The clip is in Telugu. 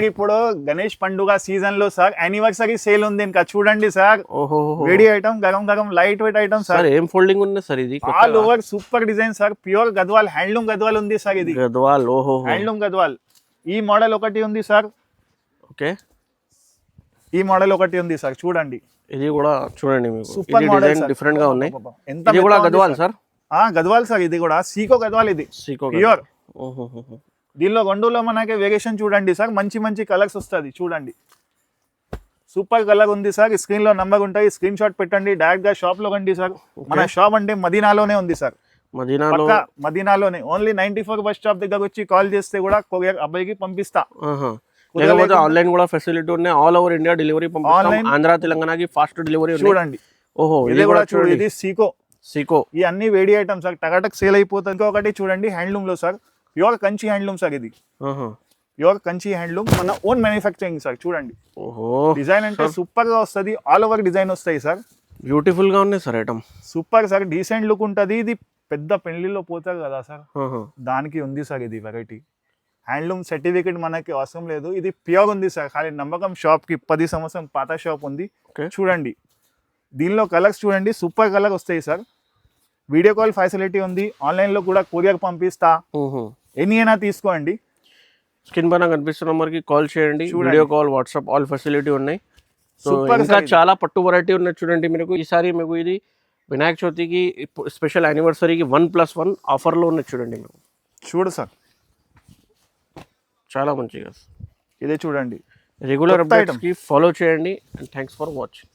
ఇప్పుడు గణేష్ పండుగ సీజన్ లో సార్ యానివర్సరీ సేల్ ఉంది ఇంకా చూడండి సార్. వేడి item garam garam light weight item sir. ఏం ఫోల్డింగ్ ఉంది సార్ ఇది? All over super design sir. Pure Gadwal handloom Gadwal ఉంది సార్. ఇది గద్వాల్. హ్యాండ్లూమ్ గద్వాల్. ఈ మోడల్ ఒకటి ఉంది సార్. ఓకే, ఈ మోడల్ ఒకటి ఉంది సార్. చూడండి, ఇది కూడా చూడండి మీకు సూపర్ మోడల్, డిఫరెంట్ గా ఉన్నాయి. ఇది కూడా గద్వాల్ సార్. గద్వాల్ సార్. ఇది కూడా సీకో గద్వాల్. ఇది ప్యూర్. దీనిలో గొండులో మనకి వేరియేషన్ చూడండి సార్. మంచి మంచి కలర్స్ వస్తుంది చూడండి. సూపర్ కలర్ ఉంది సార్. స్క్రీన్ లో నంబర్ ఉంటాయి, స్క్రీన్ షాట్ పెట్టండి. డైరెక్ట్ గా షాప్ లో కండి సార్. మన షాప్ అంటే మదీనాలోనే ఉంది సార్. మదీనాలోనే. ఓన్లీ 94 బస్ స్టాప్ దగ్గర వచ్చి కాల్ చేస్తే కూడా కొరియర్ అబ్బాయికి పంపిస్తా. లేకపోతే ఆన్లైన్ కూడా ఫెసిలిటీ ఉన్నాయి. ఆల్ ఓవర్ ఇండియా డెలివరీ పంపిస్తాం. ఆంధ్ర తెలంగాణకి ఫాస్ట్ డెలివరీ చూడండి. ఇది కూడా చూడండి. ఇది సీకో. ఈ అన్ని వేడి ఐటమ్స్ సార్. టకాటక్ సేల్ అయిపోతుంది. ఇంకొకటి చూడండి హ్యాండ్లూమ్ లో sir. Pure Kanchi handloom sir. ఇది ప్యూర్ కంచి హ్యాండ్లూమ్. మన ఓన్ మ్యానుఫ్యాక్చరింగ్ సార్. చూడండి, డిజైన్ అంటే సూపర్ గా వస్తుంది. ఆల్ ఓవర్ డిజైన్ వస్తాయి సార్. బ్యూటిఫుల్ గా ఉన్నాయి sir item. Super sir. Decent look ఉంటుంది. ఇది పెద్ద పెళ్లిలో పోతారు కదా సార్, దానికి ఉంది సార్ ఇది వెరైటీ. హ్యాండ్లూమ్ సర్టిఫికేట్ మనకి అవసరం లేదు. ఇది ప్యూర్ ఉంది సార్. ఖాళీ నమ్మకం. షాప్ కి 10 సంవత్సరం పాత షాప్ ఉంది. చూడండి, దీనిలో కలర్స్ చూడండి. సూపర్ కలర్ వస్తాయి సార్. వీడియో కాల్ ఫెసిలిటీ ఉంది. ఆన్లైన్ లో కూడా కొరియర్ పంపిస్తా. ఎన్ని అయినా తీసుకోండి. స్క్రీన్ పైన కనిపిస్తున్న నెంబర్కి కాల్ చేయండి. Video call, WhatsApp all facility ఉన్నాయి. సో ఇంకా చాలా పట్టు వెరైటీ ఉన్నాయి చూడండి. మీకు ఈసారి మీకు ఇది వినాయక చవితికి స్పెషల్ యానివర్సరీకి 1+1 ఆఫర్లో ఉన్నాయి చూడండి. మీకు చూడు సార్, చాలా మంచిగా. ఇదే చూడండి. రెగ్యులర్ అప్డేట్స్కి ఫాలో చేయండి. And thanks for watching.